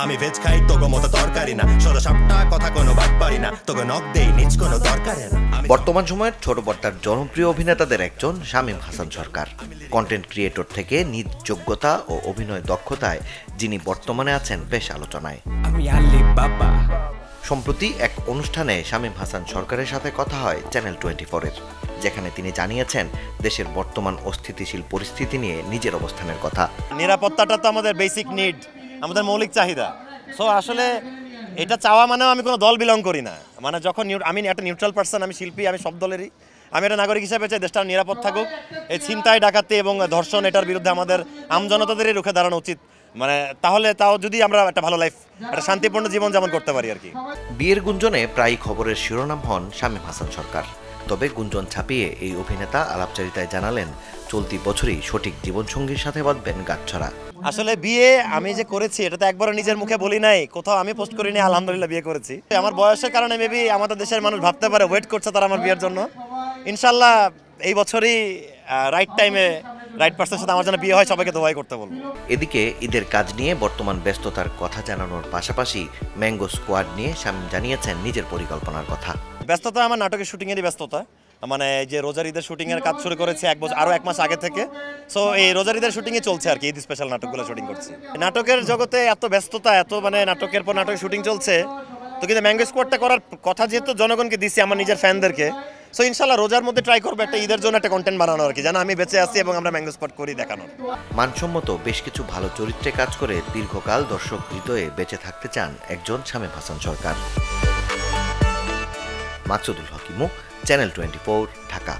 আমি ভেজ খাই তোকে মতো তরকারি না, সদা সবটা কথা কোনো বাদ পারি না, তোকে নক দেই নিজ কোনো দরকারে না। বর্তমান সময়ের ছোট পর্দার জনপ্রিয় অভিনেতাদের একজন শামীম হাসান সরকার। কন্টেন্ট ক্রিয়েটর থেকে নিজ যোগ্যতা ও অভিনয় দক্ষতায় যিনি বর্তমানে আছেন বেশ আলোচনায়। সম্প্রতি এক অনুষ্ঠানে শামীম হাসান সরকারের সাথে কথা হয় চ্যানেল 24-এর, যেখানে তিনি জানিয়েছেন দেশের বর্তমান অস্থিতিশীল পরিস্থিতি নিয়ে নিজের অবস্থানের কথা। নিরাপত্তাটা তো আমাদের বেসিক নিড, আমাদের মৌলিক চাহিদা। সো আসলে এটা চাওয়া মানেও আমি কোনো দল বিলং করি না। মানে যখন আমি একটা নিউট্রাল পার্সন, আমি শিল্পী, আমি সব দলেরই, আমি একটা নাগরিক হিসেবে চাই দেশটা নিরাপদ থাকুক। এই ছিনতাই, ডাকাতি এবং ধর্ষণ এটার বিরুদ্ধে আমাদের আমজনতাদেরই রুখে দাঁড়ানো উচিত। মানে তাহলে তাও যদি আমরা একটা ভালো লাইফ, একটা শান্তিপূর্ণ জীবন যেমন করতে পারি আর কি। বিয়ের গুঞ্জনে প্রায় খবরের শিরোনাম হন শামীম হাসান সরকার। তবে গুঞ্জন ছাপিয়ে এই অভিনেতা আলাপচারিতায় জানালেন চলতি বছরই সঠিক জীবনসঙ্গীর সাথে বাঁধবেন গাঁটছড়া। আসলে বিয়ে আমি যে করেছি এটা তো একবারও নিজের মুখে বলি নাই, কোথাও আমি পোস্ট করিনি, আলহামদুলিল্লাহ বিয়ে করেছি। আমার বয়সের কারণে মেবি আমাদের দেশের মানুষ ভাবতে পারে ওয়েট করছে তারা আমার বিয়ের জন্য। ইনশাল্লাহ এই বছরই রাইট টাইমে রাইট পার্সনের সাথে আমার জন্য বিয়ে হয়, সবাইকে দোয়াই করতে বলবো। এদিকে ঈদের কাজ নিয়ে বর্তমান ব্যস্ততার কথা জানানোর পাশাপাশি ম্যাঙ্গো স্কোয়াড নিয়ে শামীম জানিয়েছেন নিজের পরিকল্পনার কথা। ব্যস্ততা আমার নাটকের শুটিংয়েরই ব্যস্ততা। মানে যে রোজার ঈদের শুটিংয়ের কাজ শুরু করেছে আরও এক মাস আগে থেকে। সো এই রোজার ঈদের শুটিংয়ে চলছে আর কি, ঈদ স্পেশাল নাটকগুলো শুটিং করছি। নাটকের জগতে এত ব্যস্ততা, এত মানে নাটকের পর নাটকের শুটিং চলছে, তো কিন্তু ম্যাঙ্গো স্কোয়াডটা করার কথা যেহেতু জনগণকে দিচ্ছি, আমার নিজের ফ্যানদেরকে, সো ইনশাল্লাহ রোজার মধ্যে ট্রাই করবো একটা ঈদের জন্য একটা কন্টেন্ট বানানো আর কি, যেন আমি বেঁচে আছি এবং আমরা ম্যাঙ্গো স্কোয়াড করি দেখানোর। মানসম্মত বেশ কিছু ভালো চরিত্রে কাজ করে দীর্ঘকাল দর্শক হৃদয়ে বেঁচে থাকতে চান একজন শামীম হাসান সরকার। মাকসুদুল হক ইমু, চ্যানেল 24, ঢাকা।